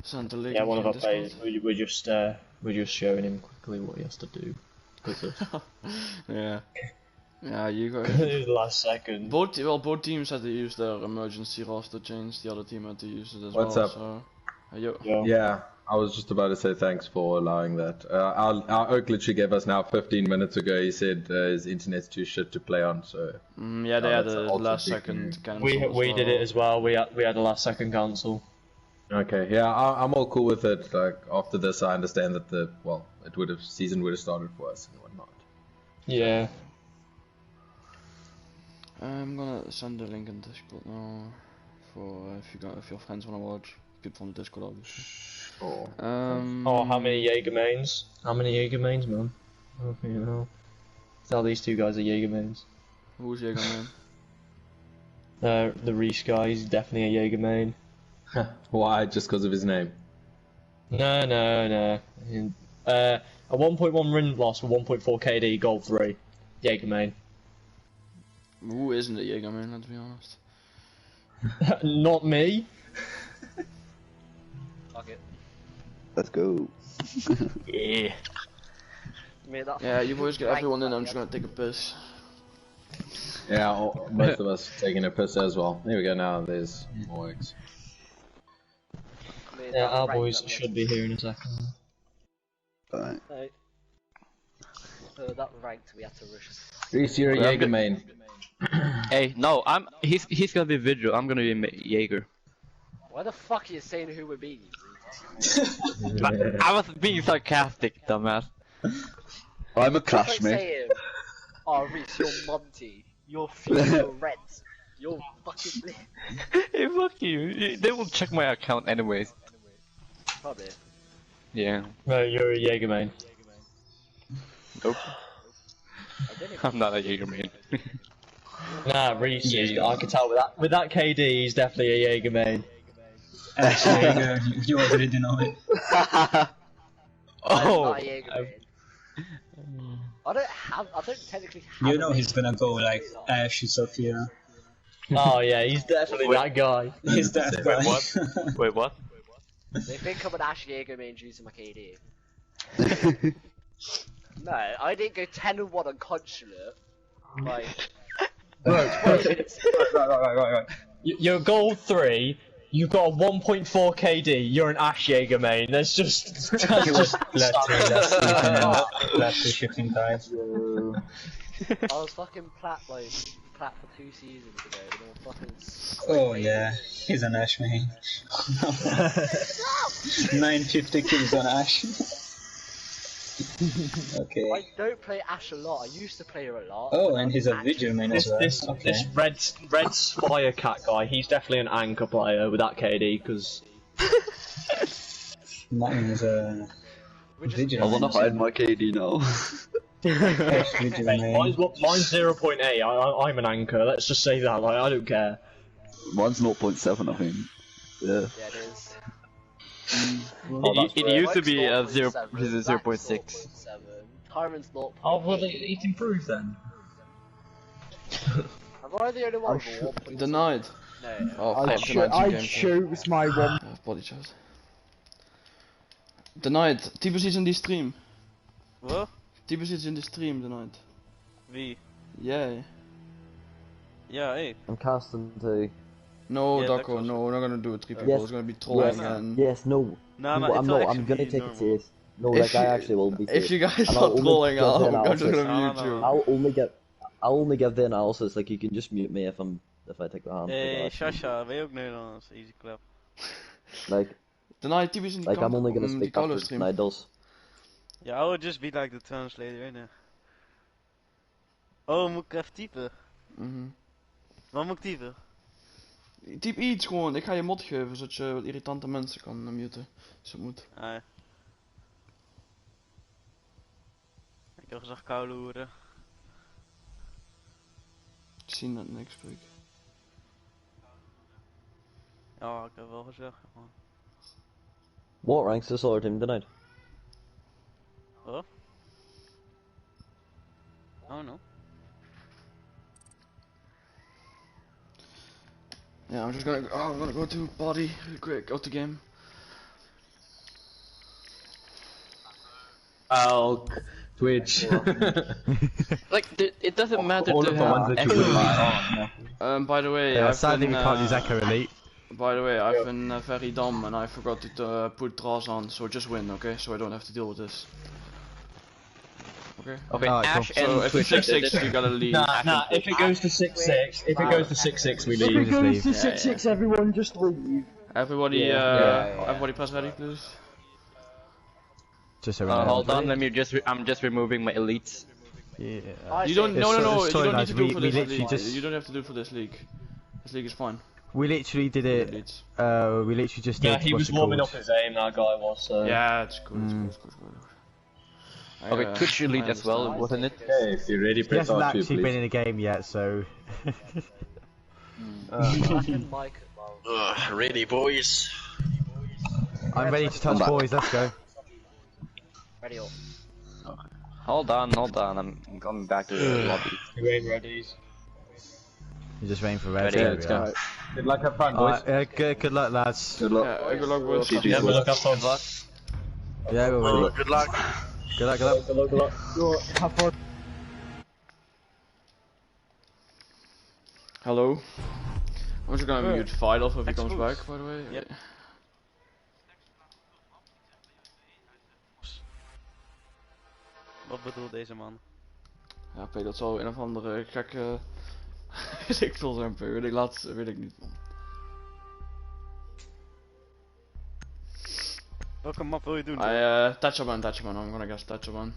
Send the link. Yeah, one of in our Discord. players. We're just showing him quickly what he has to do. Yeah. Yeah, you guys. It was the last second. Both teams had to use their emergency roster change. The other team had to use it as What's well. up? So, yo. Yeah, I was just about to say thanks for allowing that. Our Oak literally gave us now 15 minutes ago. He said his internet's too shit to play on, so. Yeah, they had that's a also last big second news. cancel. We did it as well. We had a last second cancel. Okay, yeah, I'm all cool with it. Like after this, I understand that season would have started for us and whatnot. Yeah. I'm gonna send the link in Discord now for if your friends wanna watch. People from Discord, obviously. Oh. Oh, how many Jaeger mains? How many Jaeger mains, man? Oh, you know. Tell these two guys are Jaeger mains. Who's Jaeger man? The Reese guy, he's definitely a Jaeger main. Why? Just because of his name? No. A 1.1 win loss for 1.4 KD, gold 3. Jaeger main. Who isn't a Jaeger man? Let's be honest. Not me. Fuck it. Let's go. Yeah. Yeah, you boys get everyone in. I'm just gonna take a piss. Yeah, most of us taking a piss as well. There we go. Now there's more eggs. Yeah, our boys should be here in a second. Alright. That ranked, we had to rush. Reese, you're a Jaeger main. Hey, no, he's gonna be Vigil, I'm gonna be Jaeger. Why the fuck are you saying who we're being? I was being sarcastic, dumbass. I'm a It's Clash like mate. saying, oh Reese, you're Monty, you're Fuse, you're Reds, you're fucking Blitz. Hey, fuck you. They will check my account anyways. Probably. Yeah. No, you're a Jaeger main. Nope. I don't even I'm not a Jaeger main. Nah, Reese is, I can tell with that KD, he's definitely a Jaeger main. Jaeger, you already know it. I'm Oh! not a Jaeger main. I don't technically have You a know main. he's gonna go like Ash, Sophia. Oh yeah, he's definitely that guy. He's that Wait, guy. what? Wait, what? They think I'm an Ash Jaeger main due to my KD. No, I didn't go 10-1 on Consulate. Like, Right. 20 minutes. Right. You're gold 3, you've got a 1.4 KD, you're an Ash Jaeger main. That's just... Last two shifting times. I was fucking plat for 2 seasons ago, and all fucking. Oh yeah, he's an Ash main. 950 kills on Ash. Okay. I don't play Ash a lot. I used to play her a lot. Oh, but and I he's a actually- Vigil main as well. Okay. This red Spire Cat guy, he's definitely an anchor player with that KD, because... Mine is a Vigil I wanna main. hide my KD now. Ash Vigil main. Mine's 0.8, I'm an anchor, let's just say that, like, I don't care. Mine's 0.7, I think. Yeah. Yeah, it is. It used to be a Mine's 0.6. 0.7. Tyron's 0.8. Oh, well, it improved then. Am I the only one with a 1.7? Denied. No. Oh, I fuck, chose my one. body chat. Denied. Typisch iets in die stream. Wat? Typisch iets in die stream, denied. Wie? Jij. Ja, hey. I'm casting to. No, Yeah, Daco, that no, we're not gonna do it. 3 people. Yes. It's gonna be trolling Yes. and. Yes, no. Nah, No, maar I'm it's wel not. I'm gonna actually take it normal. serious. No, If like I you- actually will be. If serious. you guys And start trolling, give the I'm just analysis. gonna No, mute no, you. no. I'll only give the analysis. Like you can just mute me if I take the hand. Hey, Shasha, ben je ook Nederlands? Easy clap. Like Denied, typisch in die I'm only gonna die speak Colo after stream. tonight does. Ja, I would just be like the translator, innit? Oh, moet ik even typen? Wat moet ik typen? Typ iets gewoon, ik ga je mod geven zodat je wat irritante mensen kan muten. Als het moet. Ah, ja. Ik heb gezegd koude hoeren. Ik zie net niks spreek. Ja, ik heb wel gezegd, man. What ranks the solar team tonight? Wat? Oh no. Yeah, I'm just gonna. Oh, I'm gonna go to body real quick. Go to game. Alk, Twitch. Like, it doesn't matter All to of the ones have that you would everyone. buy. By the way, Yeah, I've sadly been, we can't use Echo Elite. by the way, I've been very dumb and I forgot to put draws on, so just win, okay? So I don't have to deal with this. Okay? Okay, Alright, cool. Ash and So if it's Twitch. 6-6, you gotta leave. Nah, if it goes to 6-6, if it goes to 6-6, we We leave. just leave. to 6-6, everyone just leave. Everybody, Yeah. everybody press ready, please. Just so we know. Hold on, I'm just removing my elites. Yeah. You don't, no, It's you don't need nice. to do it We for this literally league. just- You don't have to do it for this league. This league is fine. We literally did it. Elites. We literally just Yeah, did. he what's was it warming called? up his aim, that guy was. So. Yeah, it's good, it's good, it's good, it's good. Okay, Twitch elite as well, understand. wasn't it? Okay, if you're ready, He press hasn't R2, actually please. been in a game yet, so. Fucking Mike as well. Ready, boys. I'm ready to touch boys. Let's go. Ready up. Hold on, I'm coming back to the lobby. You ain't ready. You're just waiting for red. Ready, There let's we go. are. Good luck, have fun, boys. Alright, good luck, lads. Good luck. Yeah, good luck, boys. GG, Yeah, but boys. look, have fun. Yeah, we're ready. Good luck. Good luck, good luck. Have fun. Hello. I'm just gonna mute Vidal if he comes Xbox. back, by the way. Yep. Wat bedoelt deze man? Ja, P, dat zal een of andere gekke... weet ik veel zijn, P. Weet ik niet, man. Welke map wil je doen? Tachaban, I'm gonna guess Tachaban.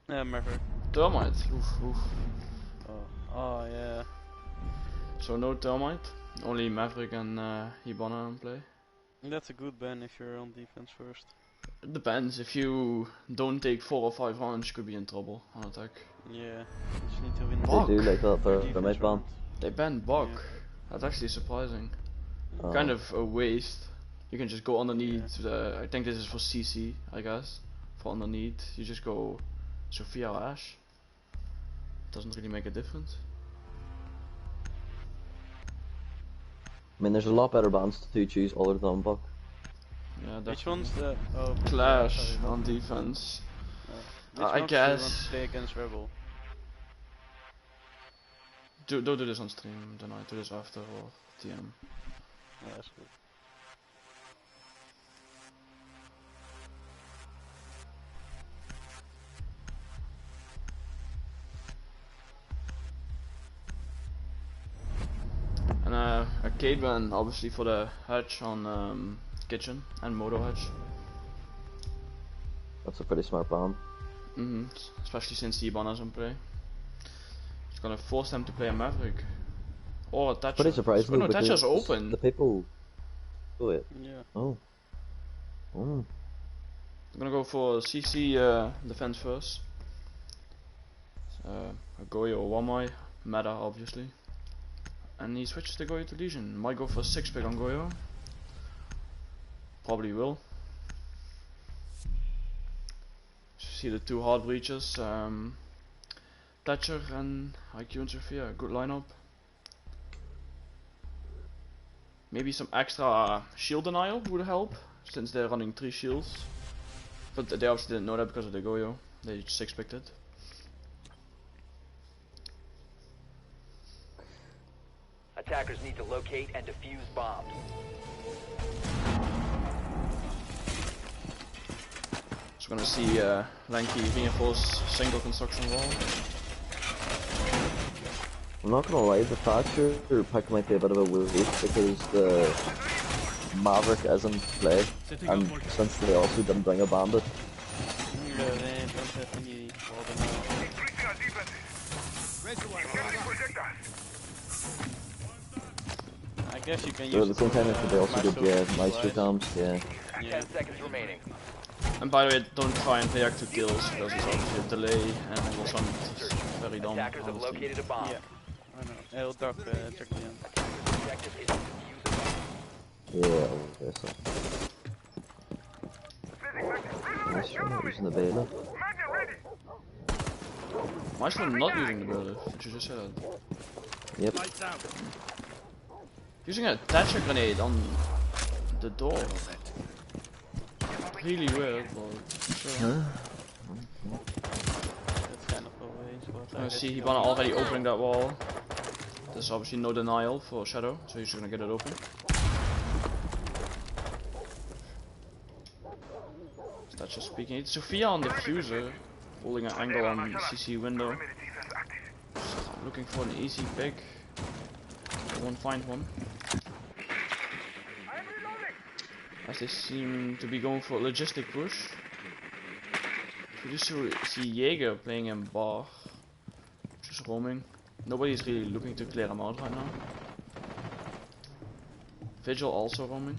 Ja, Maverick. Termite, oef. Oh, yeah. So no Termite, only Maverick and Hibana in play. That's a good ban if you're on defense first. It depends, if you don't take 4 or 5 rounds, you could be in trouble on attack. Yeah, you just need to win. They do like that for defense the mid ban. round. They banned Bok. Yeah. That's actually surprising. Oh. Kind of a waste. You can just go underneath. I think this is for CC, I guess. For underneath, you just go Sophia or Ash. Doesn't really make a difference. I mean, there's a lot better bans to choose other than Buck. Yeah, Which definitely. one's the Clash sorry, on defense. which I ones do you want guess. to play against Rebel? Don't do this on stream tonight. Do this after or TM. Yeah, that's good. And a Cade ban obviously for the hatch on kitchen and moto hatch. That's a pretty smart ban. Especially since the Ibana's in play. It's gonna force them to play a Maverick. Or a Thatcher. Pretty surprising. Oh no, because Thatcher's open. The people. Oh wait. Yeah. Oh. Oh. I'm gonna go for CC defense first. A Goyo or Wamai. Meta obviously. And he switches the Goyo to Legion. Might go for 6-pick on Goyo. Probably will. See the two hard breaches. Thatcher and IQ and Sophia. Good lineup. Maybe some extra shield denial would help, since they're running 3 shields. But they obviously didn't know that because of the Goyo. They 6-picked it. Attackers need to locate and defuse bombs. So we're gonna see Lanky reinforce single construction wall. I'm not gonna lie, the Thatcher pick might be a bit of a waste because the Maverick is in play, and since they also didn't bring a bandit. They don't have any order now. I guess you can So use at the same time, if they also did, yeah, Maestro Maestro cams, yeah. 10 seconds remaining. And by the way, don't try and react to kills because it's obviously a delay and it will sound very dumb. Attackers have honestly. located a bomb. Yeah, I know. I'll drop check the end. Objective is to defuse a bomb. Yeah, okay, so. Maestro not using the beta. Maestro not using the builder, did you just say that? Yep. Using a Thatcher grenade on the door. really weird, but sure. That's kind of always what I see Hibana already opening that wall. There's obviously no denial for Shadow, so he's just gonna get it open. That's just speaking. It's Sophia on the fuser, holding an angle on CC window. Just looking for an easy pick. I won't find one. As they seem to be going for a logistic push. We just see Jaeger playing in bar. Just roaming. Nobody's really looking to clear him out right now. Vigil also roaming.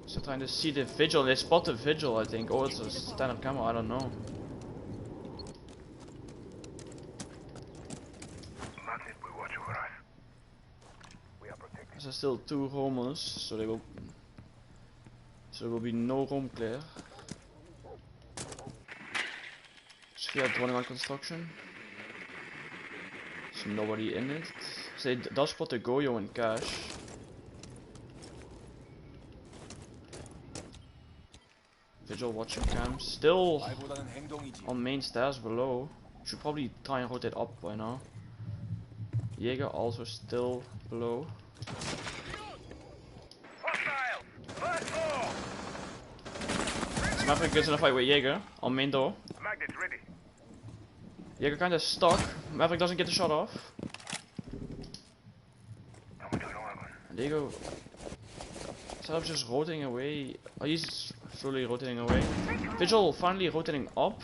So trying to see the Vigil. They spot the Vigil, I think. Oh, it's a stand-up camera. I don't know. There's still 2 roamers, so there will be no roam clear. Sphere running on construction. There's nobody in it. So it does spot the Goyo and Cash. Vigil watching cams. Still on main stairs below. Should probably try and rotate up by now. Jaeger also still below. Maverick gets in a fight with Jaeger on main door. Jaeger kinda stuck. Maverick doesn't get the shot off. And Jaeger instead of just rotating away. Oh, he's slowly rotating away. Vigil finally rotating up.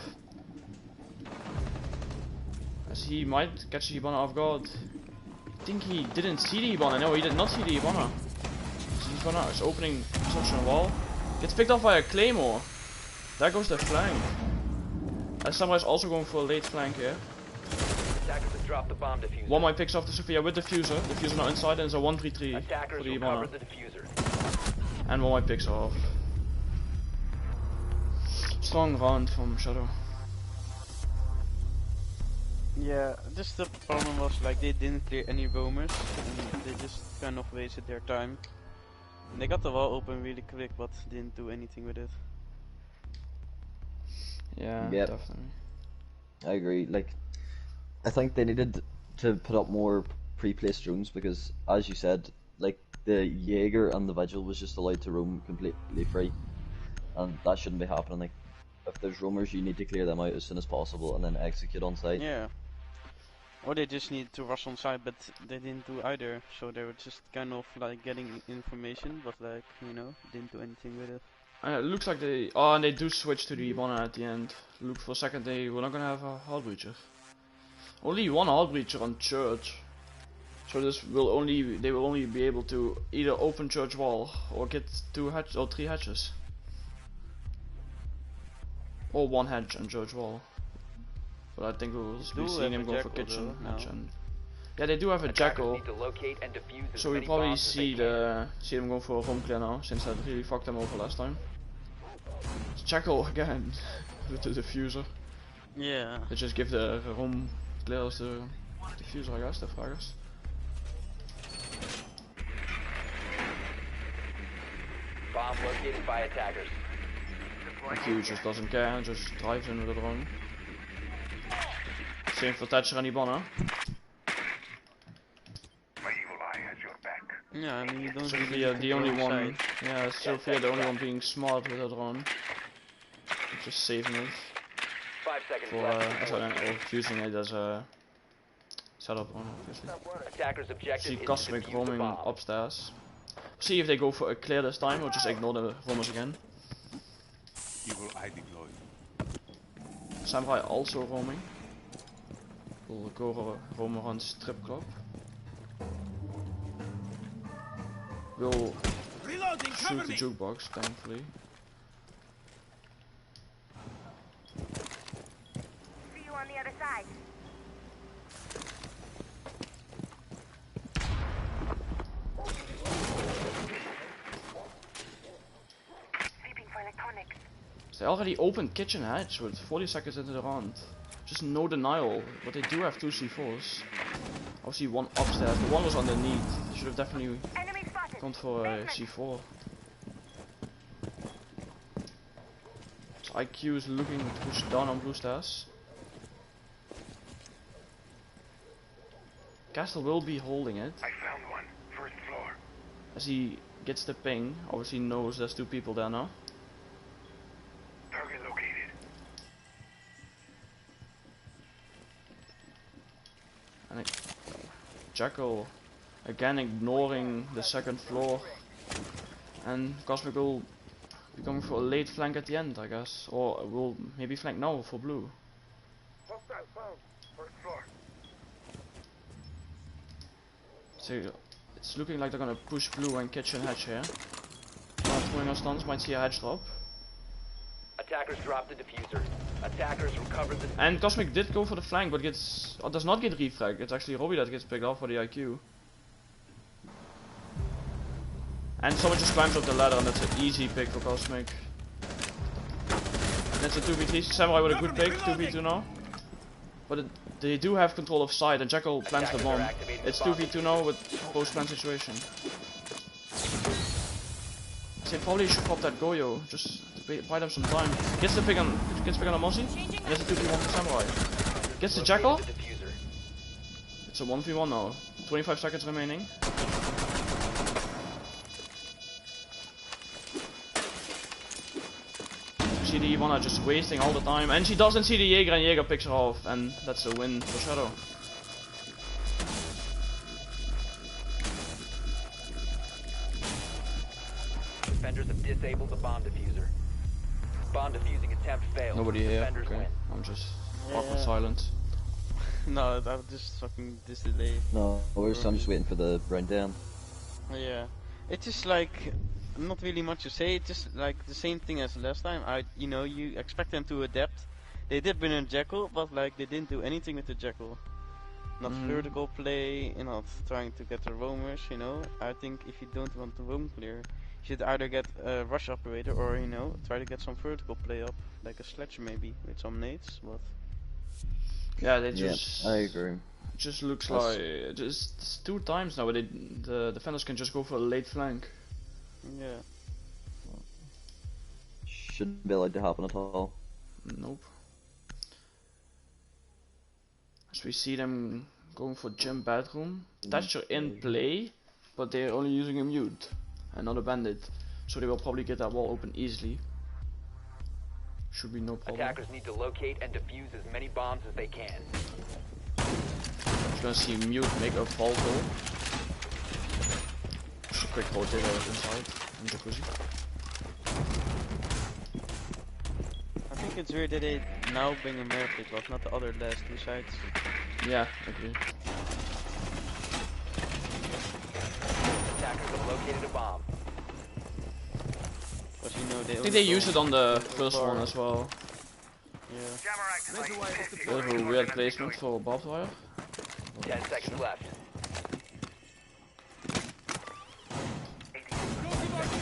As he might catch the Hibana off guard. I think he didn't see the Hibana. No, he did not see the Hibana. So Hibana is opening construction wall. Gets picked off by a Claymore. There goes the flank. Samurai is also going for a late flank here. One might picks off the Sophia with the fuser. The fuser now inside and it's a 1-3-3 for the Hibana. And one might picks off. Strong round from Shadow. Yeah, just the problem was like they didn't clear any roamers and they just kind of wasted their time. And they got the wall open really quick but didn't do anything with it. Yeah, yep. Definitely. I agree. Like, I think they needed to put up more pre-placed drones because, as you said, like the Jaeger and the Vigil was just allowed to roam completely free, and that shouldn't be happening. Like, if there's roamers, you need to clear them out as soon as possible and then execute on site. Yeah. Or they just needed to rush on site, but they didn't do either. So they were just kind of like getting information, but like, you know, didn't do anything with it. It looks like they... Oh, and they do switch to the Hibana at the end. Look for a second, they were not gonna have a Heart Breacher. Only one Heart Breacher on Church. So this will only... They will only be able to either open Church wall or get 2 hatch or 3 hatches. Or 1 hatch on Church wall. But I think we'll be seeing him go for kitchen hatch and... Yeah, they do have a Jackal. So we probably see them going for a home clear now, since that really fucked them over last time. It's Jackal again with the diffuser. Yeah. They just give the home clear as the diffuser, I guess, the fragers. Bomb located by attackers. Q just doesn't care and just drives in with the drone. Same for Thatcher and Hibana. Yeah, I mean you don't Sophia, really the only one. side. Yeah, Sophia, the only one being smart with her drone. Just saving it. 5 seconds For or using it as a setup one, obviously. Attackers objective See is to Cosmic defuse the roaming bomb. upstairs. See if they go for a clear this time or just ignore the roamers again. Evil eye deployed. Samurai also roaming. We'll go roam around strip club. We'll shoot the jukebox, thankfully. See you on the other side. Sweeping for electronics. They already opened kitchen hatch with 40 seconds into the round. just no denial. But they do have 2 C4s. Obviously one upstairs, the one was underneath. They should have definitely gone for a C4. So IQ is looking to push down on blue stairs. Castle will be holding it. I found one. First floor. As he gets the ping, obviously knows there's 2 people there now. Target located. And Jackal again ignoring the 2nd floor. And Cosmic will be going for a late flank at the end, I guess. Or will maybe flank now for blue. Hostile found. First floor. So it's looking like they're gonna push blue and kitchen hatch here. Throwing our stuns, might see a hatch drop. Attackers dropped the diffuser. Attackers recovered the. And Cosmic did go for the flank, but does not get refrag. It's actually Robbie that gets picked off for the IQ. And someone just climbs up the ladder, and that's an easy pick for Cosmic. And it's a 2v3. Samurai with a good pick, 2v2 now. But they do have control of side, and Jackal plants the bomb. It's 2v2 now with post-plant situation. They probably should pop that Goyo, just to buy them some time. Gets the pick on a Mozzie, and it's a 2v1 for Samurai. Gets the Jackal. It's a 1v1 now. 25 seconds remaining. See the Ivana just wasting all the time, and she doesn't see the Jaeger, and Jaeger picks her off, and that's a win for Shadow. Defenders have disabled the bomb diffuser. Bomb defusing attempt failed. Nobody here. Defenders Okay. win. I'm just awkward silent. No, that was just fucking this delay. No, I'm just waiting for the round down. Yeah, it's just like not really much to say. It's just like the same thing as last time. You expect them to adapt. They did win a Jackal, but like they didn't do anything with the Jackal. Not vertical play, not trying to get the roamers. I think if you don't want to roam clear, you should either get a rush operator or try to get some vertical play up, like a sledge maybe with some nades. But yeah, they just. Yeah, I agree. Just looks like just 2 times now where the defenders can just go for a late flank. Yeah. Shouldn't be allowed to happen at all. Nope. As we see them going for gym bedroom. Thatcher in play, but they're only using a mute and not a bandit. So they will probably get that wall open easily. Should be no problem. Attackers need to locate and defuse as many bombs as they can. Just gonna see mute make a fall goal. Just a quick rotator inside in jacuzzi. I think it's weird that they now bring a Maverick, but not the other last 2 sides. Yeah, I agree. Attackers have located a bomb. But I think they used it on the first one as well. Yeah. Bit of a weird placement for barbed wire. 10 seconds left.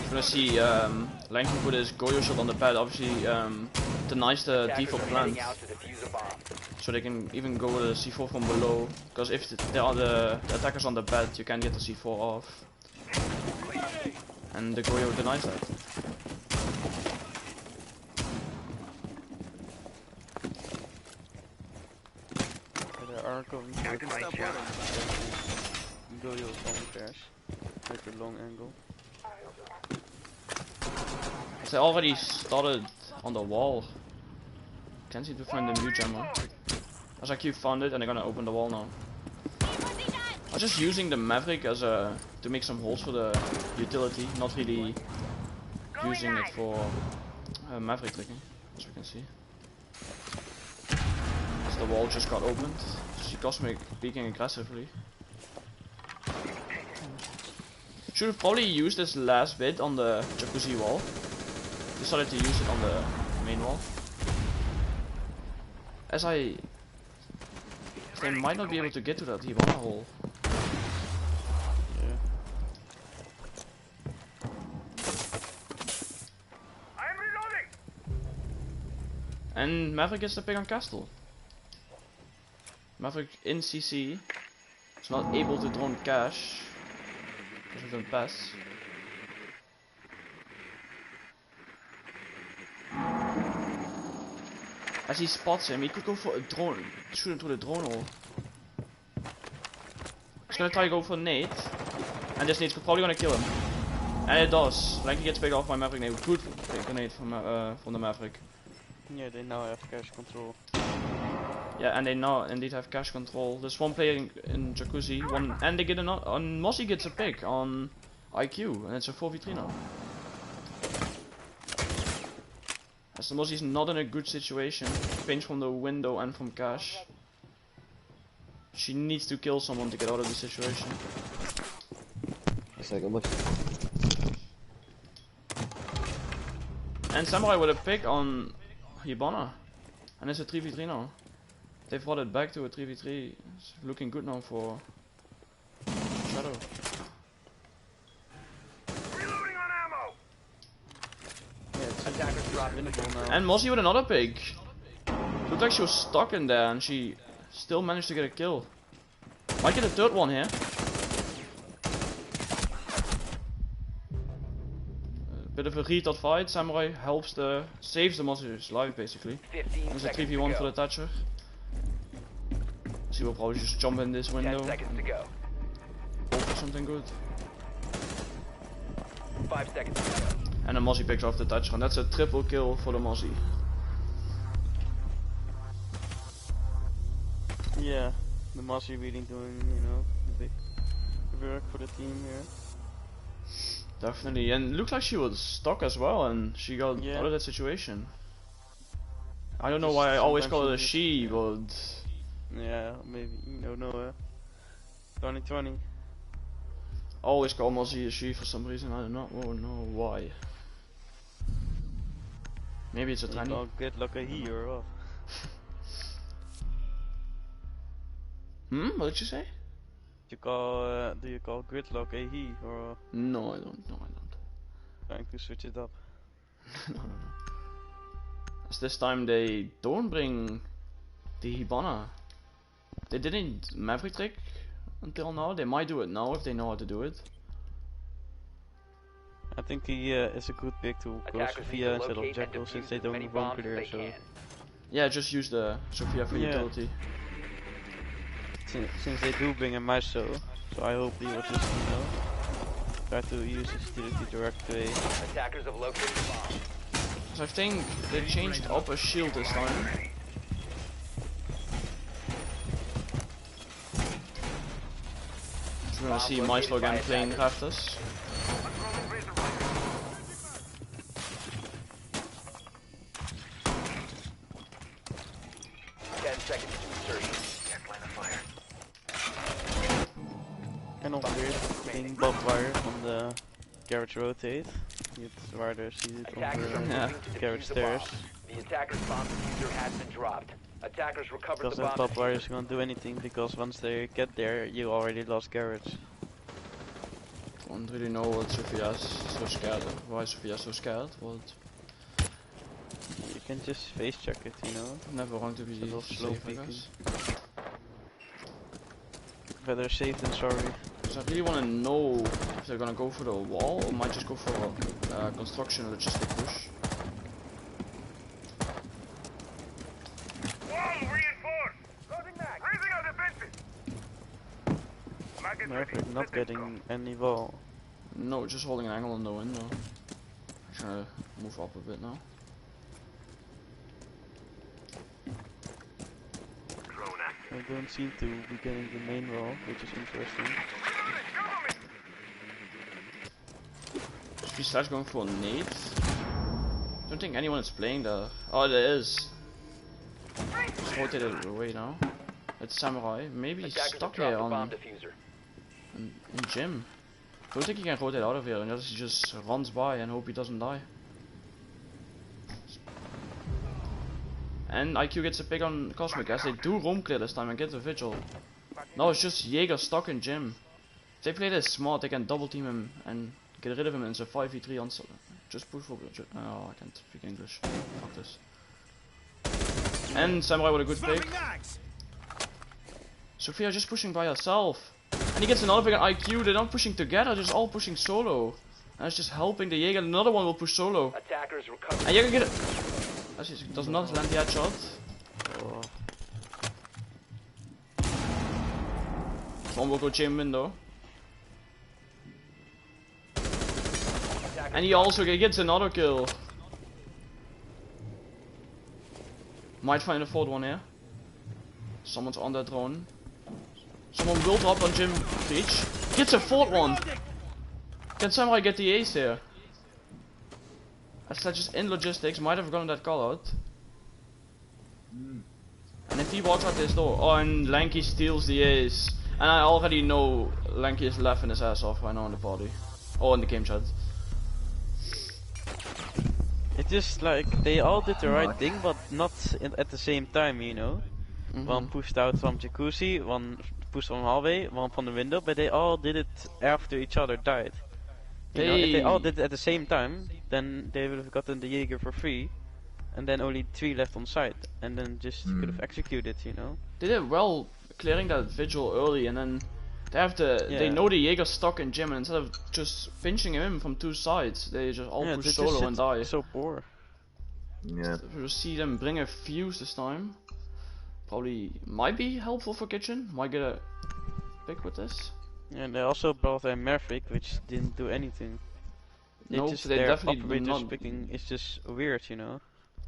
We're gonna see Lankin put his Goyo shot on the pad, obviously denies the default plant. So they can even go with a C4 from below, because if there are the attackers on the bed, you can get the C4 off. And the Goyo denies that. There are going to Goyo on pairs with the long angle. They already started on the wall. Can't seem to find the new jammer. As I keep found it and they're gonna open the wall now. I'm just using the Maverick as a to make some holes for the utility, not really using it for Maverick clicking, as we can see. As the wall just got opened. See Cosmic peeking aggressively. Should have probably used this last bit on the jacuzzi wall. Decided to use it on the main wall. As they might not be able to get to that Hibana hole. Yeah. And Maverick gets the pick on Castle. Maverick in CC. Is not able to drone cash. Because of the pass. As he spots him, he could go for a drone. Shoot him through the drone hole. He's gonna try to go for a nade. And this nade's probably gonna kill him. And it does. Blanky gets picked off by Maverick. Nade. Good grenade from the Maverick. Yeah, they now have cash control. Yeah, and they now indeed have cash control. There's one player in Jacuzzi, and they get another. On Mossy gets a pick on IQ, and it's a 4v3 now. As the Mossy's not in a good situation, pinch from the window and from cash. She needs to kill someone to get out of the situation. A second, boys. And Samurai with a pick on Hibana, and it's a 3v3 now. They've brought it back to a 3v3. It's looking good now for Shadow. Reloading on ammo. Attackers dropped in the pool now. And Mossy with another pick. Looked like she was stuck in there and she still managed to get a kill. Might get a third one here. Bit of a retard fight. Samurai helps saves the Mossy's life basically. There's a 3v1 for the Thatcher. She will probably just jump in this window. 10 seconds to go. Hope for something good. 5 seconds to go. And the Mossy picks off the Thatcher, and that's a triple kill for the Mossy. Yeah, the Mossy really doing, the big work for the team here. Definitely, and it looks like she was stuck as well, and she got out of that situation. I don't know why I always call it a she, but... Yeah, maybe, 2020. Always call Mossy a she for some reason, I don't know why. Maybe it's a tiny. You get like a he or what? What did you say? Do you call Gridlock a he or? No, I don't. No, I don't. Trying to switch it up. No. As this time they don't bring the Hibana. They didn't Maverick trick until now. They might do it now if they know how to do it. I think he is a good pick to go Sophia instead of Jackal since they don't roam clear. So. Yeah, just use the Sophia for utility. Since they do bring a Maestro, so I hope he will just, try to use his utility directly. Attackers have located the bomb. So I think they changed up a shield this time. So we're gonna see Maestro again playing Rafters. 10 seconds to insertion. Can't line of fire. And also weird, being barbed wire on the garage rotate. It's rather seated on the garage stairs. The attacker's bomb diffuser has been dropped. Attackers recovered the bomb. Because that barbed wire is gonna do anything, because once they get there, you already lost garage. Don't really know what Sophia's so scared of. Why Sophia's so scared, but... You can just face check it, Never want to be slow safe, I guess. Better safe than sorry. So I really want to know if they're gonna go for the wall or might just go for a construction logistic push. Wall reinforced. Closing back. Raising our defenses. Maverick not getting any wall. No, just holding an angle on the window. I'm trying to move up a bit now. I don't seem to be getting the main wall, which is interesting. She starts going for nades. I don't think anyone is playing there. Oh, there is. Just rotated away now. It's Samurai. Maybe he's stuck here in gym. Don't think he can rotate out of here unless he just runs by and hope he doesn't die. And IQ gets a pick on Cosmic as they do roam clear this time and get the vigil. No, it's just Jaeger stuck in gym. If they play this smart, they can double team him and get rid of him and it's a 5v3 on. Just push for. Oh, I can't speak English. Fuck this. And Samurai with a good pick. Sophia just pushing by herself. And he gets another big on IQ, they're not pushing together, they're just all pushing solo. And it's just helping the Jaeger, another one will push solo. And Jaeger get it. Does not land the headshot. Oh. One will go chain window. And he also gets another kill. Might find a fourth one here. Someone's on that drone. Someone will drop on Jim Beach. Gets a fourth one. Can Samurai get the ace here? That's just in logistics. Might have gotten that call out. And if he walks out this door, oh, and Lanky steals the ace. And I already know Lanky is laughing his ass off right now in the party. Or in the game chat. It's just like they all did the right thing, but not at the same time, you know. One pushed out from jacuzzi, one pushed from hallway, one from the window, but they all did it after each other died. You know, if they all did it at the same time, then they would have gotten the Jaeger for free, and then only 3 left on site, and then just could have executed, you know. They did well clearing that vigil early, and then they have the they know the Jaeger's stuck in Jim, and instead of just pinching him from 2 sides, they just all push solo and die. So poor. Yeah. We'll see them bring a fuse this time. Probably might be helpful for Kitchen. Might get a pick with this. Yeah, and they also brought a Maverick, which didn't do anything. No, just they definitely do operators not. picking is just weird, you know.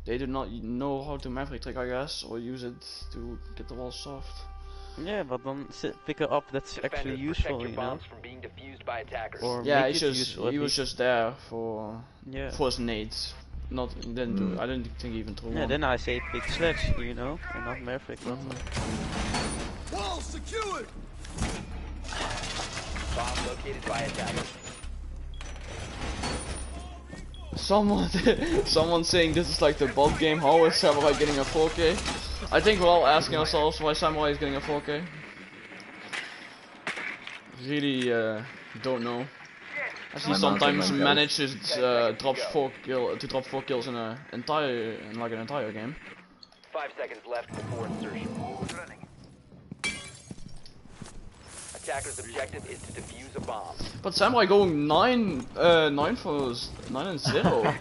They do not know how to Maverick trick, I guess, or use it to get the wall soft. Yeah, but then pick it up that's actually useful, you know. Or yeah, make he was just there for his nades. Not didn't do. I didn't think he even threw one. Yeah, then I say pick Sledge, you know, and not Maverick. Wall secured. Bomb located by attackers. Someone saying this is like the bot game. How is Samurai getting a 4K? I think we're all asking ourselves why Samurai is getting a 4K. Really don't know. As he sometimes manages drop 4 kills in an entire game. 5 seconds left before insertion. Attacker's objective is to defuse a bomb. But Samurai going 9 and 0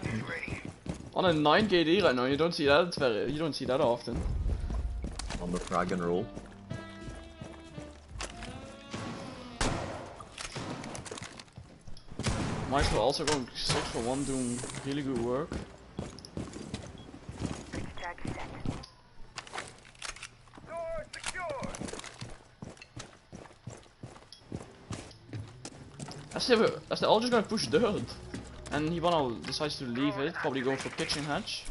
on a 9 KD right now. You don't see that often. On the frag and roll. Maestro also going 6 for 1, doing really good work. As they're all just gonna push dirt, and Hibana decides to leave it, probably going for kitchen hatch.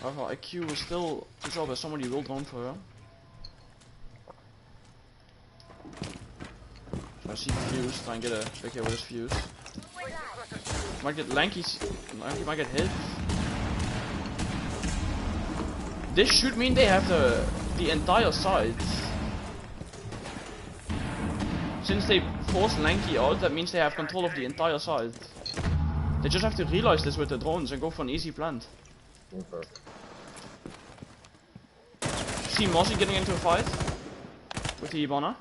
However, IQ is still good job as somebody will drone for her. I see fuse, try and get a big hit with his fuse. Might get Lanky might get hit. This should mean they have the entire side. Since they forced Lanky out, that means they have control of the entire side. They just have to realize this with the drones and go for an easy plant. Okay. See Mossy getting into a fight with the Ibana.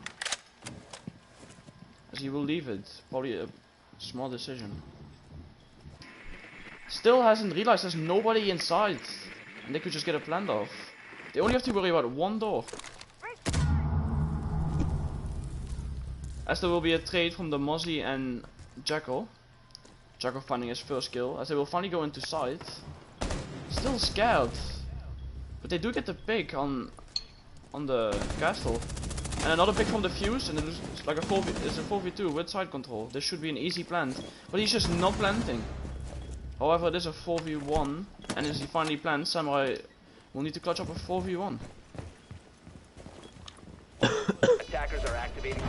As he will leave it. Probably a small decision. Still hasn't realized there's nobody inside. And they could just get a plant off. They only have to worry about one door. As there will be a trade from the Mozzie and Jackal. Jackal finding his first kill. As they will finally go into sight. Still scared. But they do get the pick on the castle. And another pick from the fuse, and it's like a 4v2 with side control. This should be an easy plant. But he's just not planting. However, it is a 4v1. And as he finally plants, Samurai will need to clutch up a 4v1. Attackers are activating.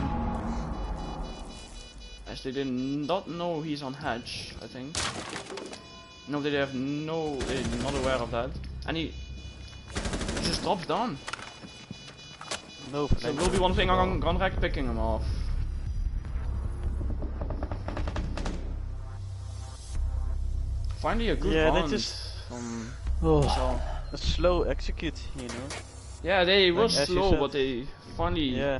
As they did not know he's on hatch, I think. No, they're not aware of that. And he just drops down. No, so there will be one thing on Gunrack picking him off. Finally a good round they just from a slow execute, you know. Yeah, they were Like, as you slow, said. but they finally. Yeah.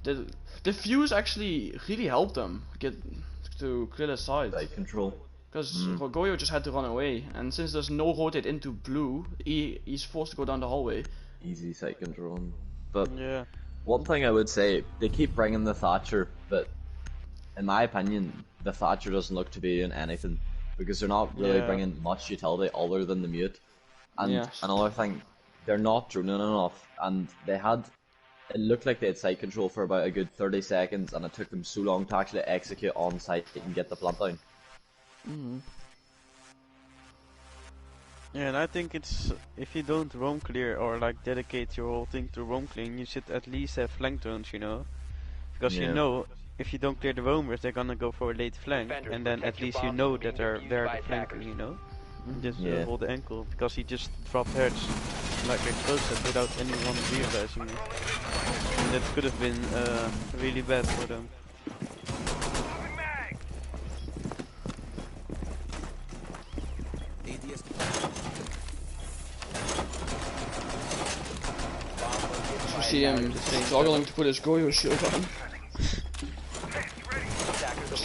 The fuse actually really helped them get to clear the side. Side control. Because Goyo just had to run away, and since there's no rotate into blue, he's forced to go down the hallway. Easy side control. But Yeah. one thing I would say, they keep bringing the Thatcher, but in my opinion, the Thatcher doesn't look to be in anything. Because they're not really bringing much utility other than the mute. And another thing, they're not droning enough, and they had... It looked like they had site control for about a good 30 seconds, and it took them so long to actually execute on site and get the plant down. Yeah, and I think it's if you don't roam clear or like dedicate your whole thing to roam clearing, you should at least have flank drones, you know, because you know if you don't clear the roamers, they're gonna go for a late flank, and then at least you know that they're there to flank, you know, just hold the ankle, because he just dropped heads like explosive without anyone realizing it, and that could have been really bad for them. You see him struggling to put his Goyo shield on.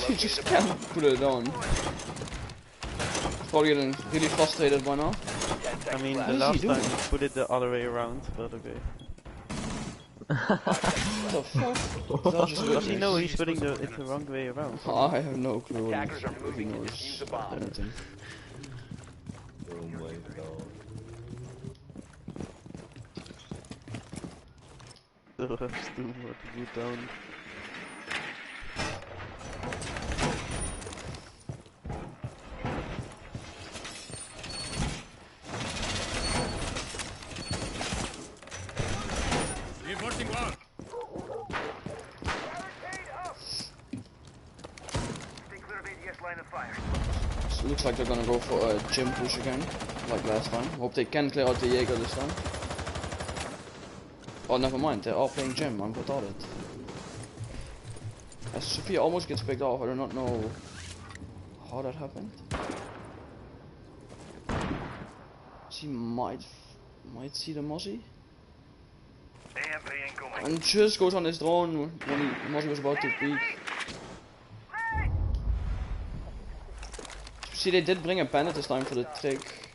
He just can't put it on. He's probably getting really frustrated by now. I mean, the last time he put it the other way around, but okay. What the fuck? Does he know he's putting it the wrong way around? I have no clue if he knows anything. Oh my god. Still has too much to boot down. Reinforcing wall. Stay clear of ADS line of fire. So it looks like they're gonna go for a gym push again, like last time. Hope they can clear out the Jaeger this time. Oh, never mind, they are playing gym, I'm retarded. As Sophia almost gets picked off, I do not know how that happened. She might see the Mozzie. And just goes on his drone when Mozzie was about to peek. See, they did bring a bandit this time for the trick.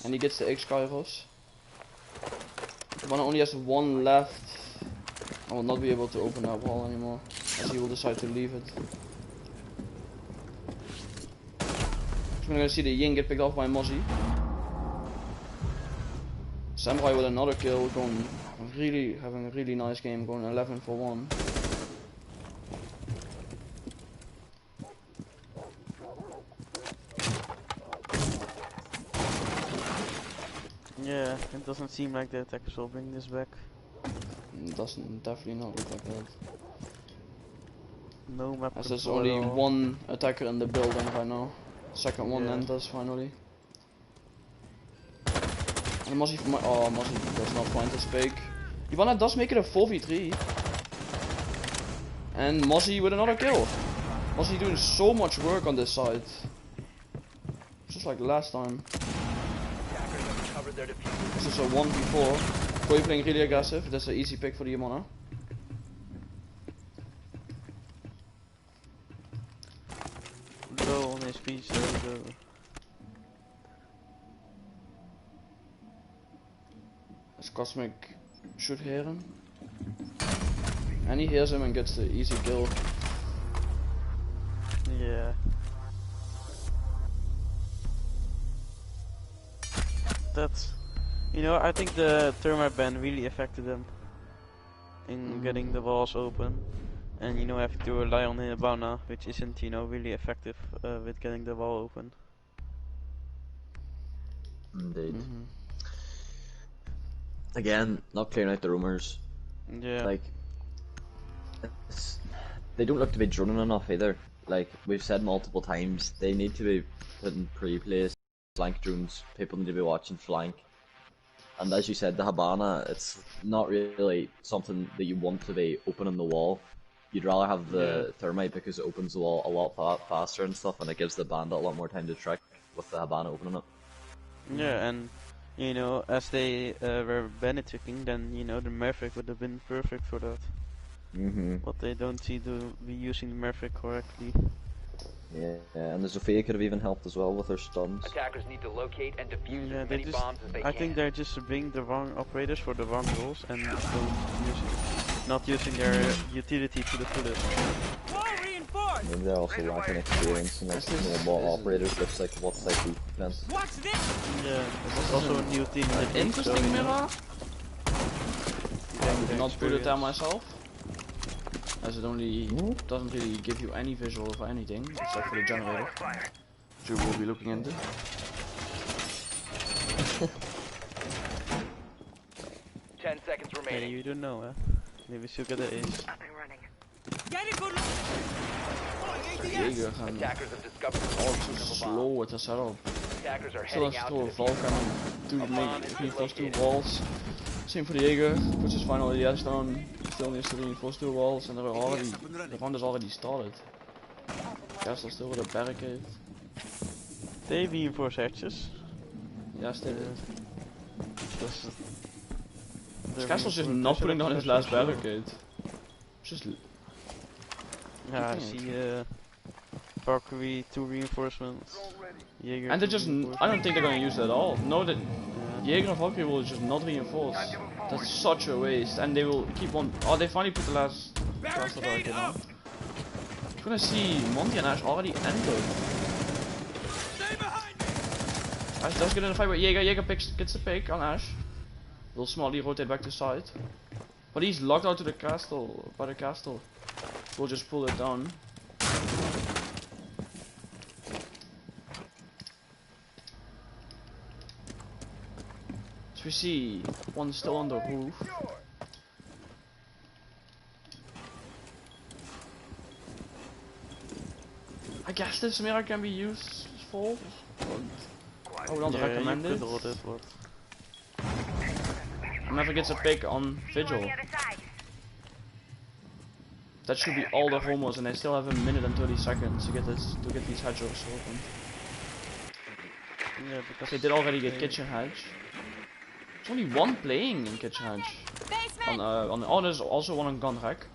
And he gets the X-Kairos. One only has one left. I will not be able to open that wall anymore, as he will decide to leave it. So we're gonna see the Ying get picked off by Mozzie. Samurai with another kill, having a really nice game, going 11 for 1. Yeah, it doesn't seem like the attackers will bring this back. It doesn't definitely not look like that. No map. As there's only one attacker in the building right now. Second one enters finally. And Mozzie does not find his pick. Ivana does make it a 4v3. And Mozzie with another kill. Mozzie doing so much work on this side. Just like last time. This is a 1v4. Goyo playing really aggressive. That's an easy pick for the Ivana. Low on HP, so go. As Cosmic should hear him. And he hears him and gets the easy kill. Yeah. That's... You know, I think the thermite ban really affected them in getting the walls open. And, you know, having to rely on Hibana, which isn't, you know, really effective with getting the wall open. Indeed. Again, not clearing out the rumors. Yeah. Like, they don't look to be droning enough either. Like, we've said multiple times, they need to be putting pre-plays, flank drones, people need to be watching flank. And as you said, the Habana, it's not really something that you want to be opening the wall. You'd rather have the thermite because it opens the wall a lot faster and stuff, and it gives the bandit a lot more time to trick. with the Habana opening it. Yeah, and you know, as they were benefiting, then you know the Maverick would have been perfect for that. But they don't seem to be using the Maverick correctly. Yeah, and the Zofia could have even helped as well with her stuns. Attackers need to locate and defuse Yeah, as they many just. bombs as they I can. think they're just being the wrong operators for the wrong roles and not using their utility to the fullest. Maybe they're also lacking experience and like normal operators with like what's like defense. Yeah, it's also a new team. An interesting mirror. I would not put it there myself, as it only doesn't really give you any visual of anything except for the generator, which we will be looking into. 10 seconds remaining. Yeah, you don't know, huh? Maybe she'll get the ace. Jaeger gaan all too slow with the setup. Still has to throw a Vulcan to reinforce 2 walls. Same for the Jaeger, puts his final ADS down, still needs to reinforce 2 walls, and the round is already started. Castle still with a barricade. They reinforce hatches. Yes, they did. The Castle's just not putting down his last barricade. Just. Yeah, I see Valkyrie 2 reinforcements. Jaeger And they just. I don't think they're gonna use it at all. No, that Jaeger and Valkyrie will just not reinforce. That's such a waste. And they will keep on. Oh, they finally put the last castle barricade on. You're gonna see Monty and Ash already entered. Ash does get in a fight with Jaeger. Jaeger gets the pick on Ash. Will smartly rotate back to side. But he's locked out to the castle. By the castle. We'll just pull it down. So we see one still on the roof. I guess this mirror can be useful. I would not recommend it. Never gets a pick on Vigil. That should be all the homos, and they still have a minute and 30 seconds to get these hedges open. Yeah, because they did already get Kitchen Hedge. There's only one playing in Kitchen Hedge. Oh, there's also one on Gun Rack.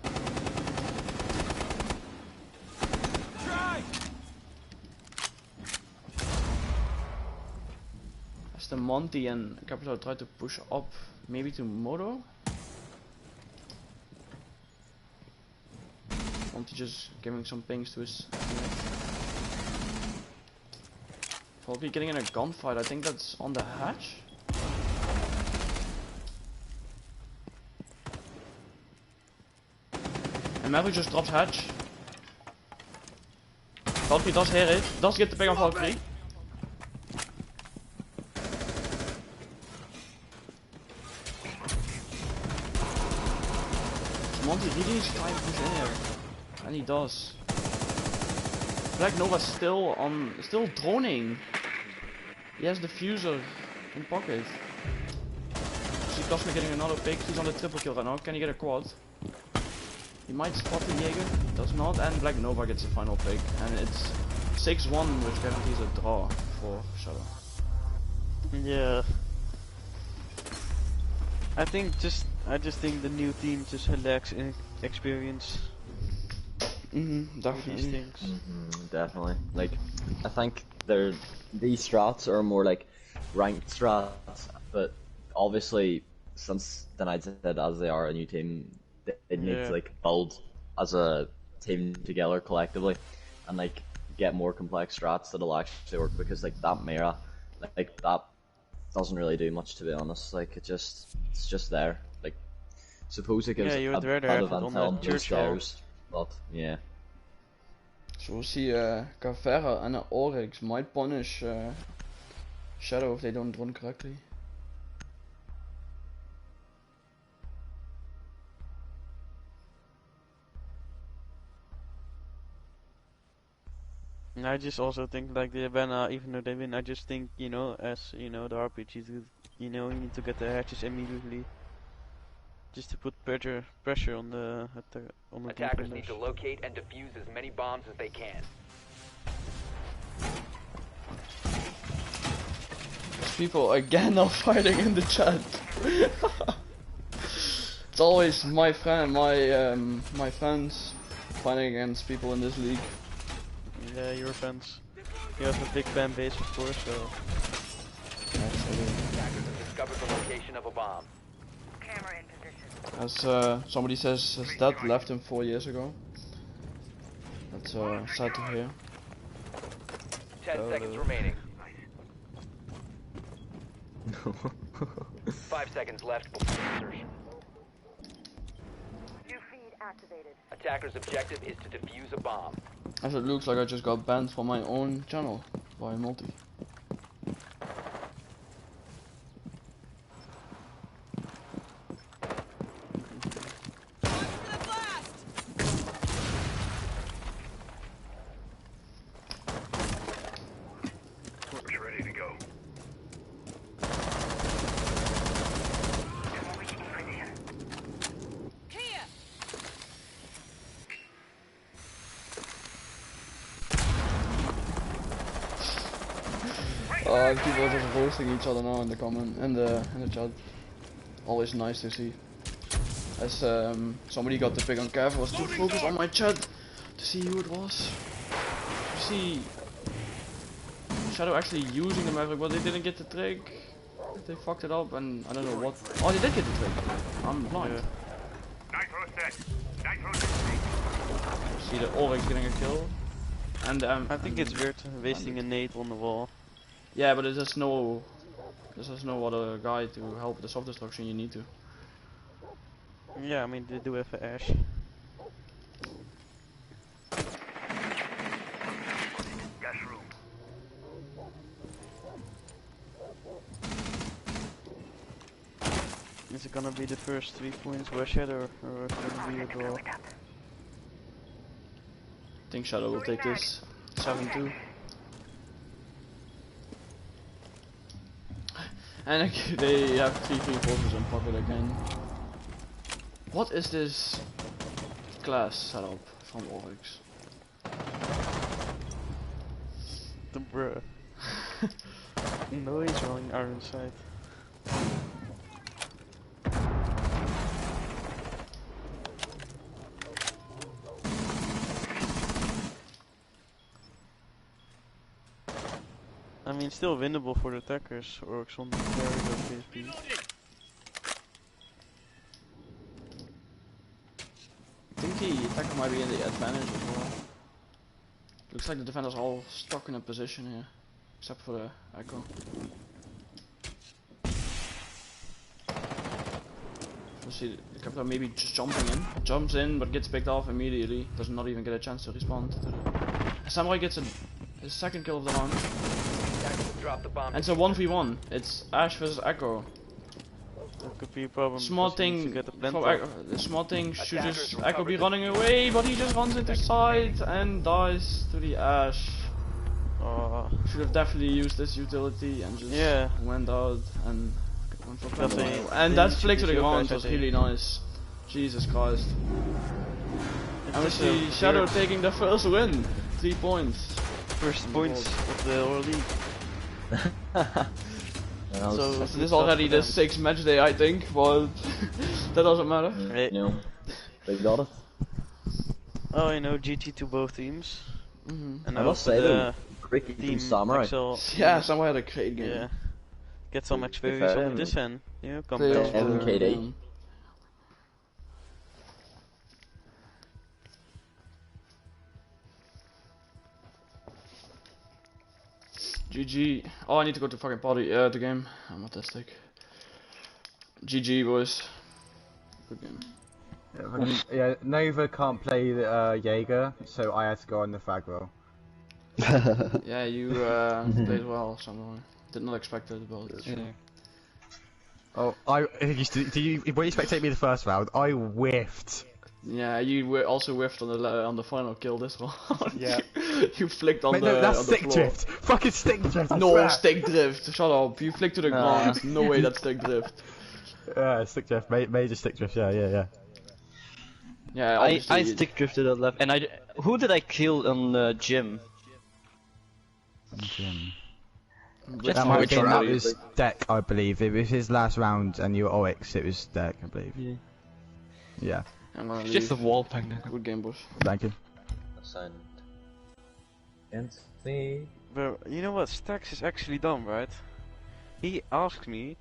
As the Monty and Capital try to push up, maybe to Moto. Monty just giving some pings to his teammates. Probably getting in a gunfight. I think that's on the hatch. And Maverick just drops hatch. Valkyrie does hear it. Does get the pick on Valkyrie. Monty really needs to try and push in here. And he does. Black Nova's still droning. He has the fuser in pocket. See Cosmic getting another pick. He's on the triple kill right now. Can he get a quad? He might spot the Jaeger. Does not. And Black Nova gets the final pick. And it's 6-1, which guarantees a draw for Shadow. Yeah. I just think the new team just lacks experience. Definitely. These things. Definitely. Like, I think these strats are more like ranked strats, but obviously, since the Knights said as they are a new team, they need to like build as a team together collectively, and like get more complex strats that'll actually work. Because like that Mira, like that doesn't really do much, to be honest. Like it's just there. Like suppose it gives a bit of intel on the stairs, but yeah. So we'll see Cavera and Oryx might punish Shadow if they don't run correctly. And I just also think like the Havana, even though they win, I just think, you know, as you know, the RPGs, you know, you need to get the hatches immediately, just to put pressure on the Attackers defenders. need to locate and defuse as many bombs as they can. People again are fighting in the chat. It's always my friends fighting against people in this league. Yeah, your fans. You have a big fan base, of course, so. Discovered the location of a bomb. Camera in position. As somebody says, his dad left him 4 years ago. That's sad to hear. 10 seconds remaining. 5 seconds left before insertion. New feed activated. Attacker's objective is to defuse a bomb. As it looks like I just got banned from my own channel by Multi. Ready to go. People are just roasting each other now in the in the chat. Always nice to see. As somebody got the pick on Kev, was too focused on my chat to see who it was. You see Shadow actually using the Maverick, but they didn't get the trick. They fucked it up, and I don't know what. Oh, they did get the trick. I'm blind. See the Oryx getting a kill, and I think it's weird wasting a nade on the wall. Yeah, but there's no other guy to help the soft destruction. You need to. Yeah, I mean they do have a Ash. Is it gonna be the first 3 points where Shadow, or is it gonna be a draw? I think Shadow will take this 7-2. And they have 3 forces in pocket again. What is this class setup from Oryx? The bruh. No, he's rolling iron sight. I mean, still winnable for the attackers, or on the carry or PSP. I think the attacker might be in the advantage as well. Looks like the defenders are all stuck in a position here, except for the Echo. We'll see the captain maybe just jumping in. Jumps in, but gets picked off immediately. Does not even get a chance to respond. Samurai gets his second kill of the round. And it's a 1v1. It's Ash versus Echo. That could be a problem. Small thing the small thing should just Echo be running away, but he just runs into side and dies to the Ash. Should have definitely used this utility and just went out and went for penalty. And that flick to the ground was really nice. Jesus Christ. And we see Shadow taking the first win. 3 points. First points of the whole league. So this is already the 6th match day, I think, but that doesn't matter. No, they got it. Oh, you know, GT to both teams. And I must say though, great game from Samurai. Yeah, Samurai had a great game. Yeah. Get some experience on this end. Yeah, come back. MKD. GG. Oh, I need to go to fucking party. The game. I'm autistic. GG, boys. Good game. Yeah, Nova can't play Jaeger, so I had to go on the frag roll. Yeah, you played well, somehow. Did not expect it, but it's true. Oh, when you spectated me the first round, I whiffed. Yeah, you also whiffed on the final kill this one. Yeah. You flicked on Mate, the no, that's on stick the floor. drift. Fucking stick drift. No, stick drift. Shut up. You flicked to the ground. No way that's stick drift. Stick drift. Major stick drift. Yeah. Yeah, I stick drifted on left, and who did I kill on the gym? Gym. That might have been, that was Deck, I believe. It was his last round and you were OX, it was Deck, I believe. Yeah. Yeah. I'm gonna It's leave. just a wall pang. Good game, boys. Thank you. Assigned. Against me. Bro, you know what? Stax is actually dumb, right? He asked me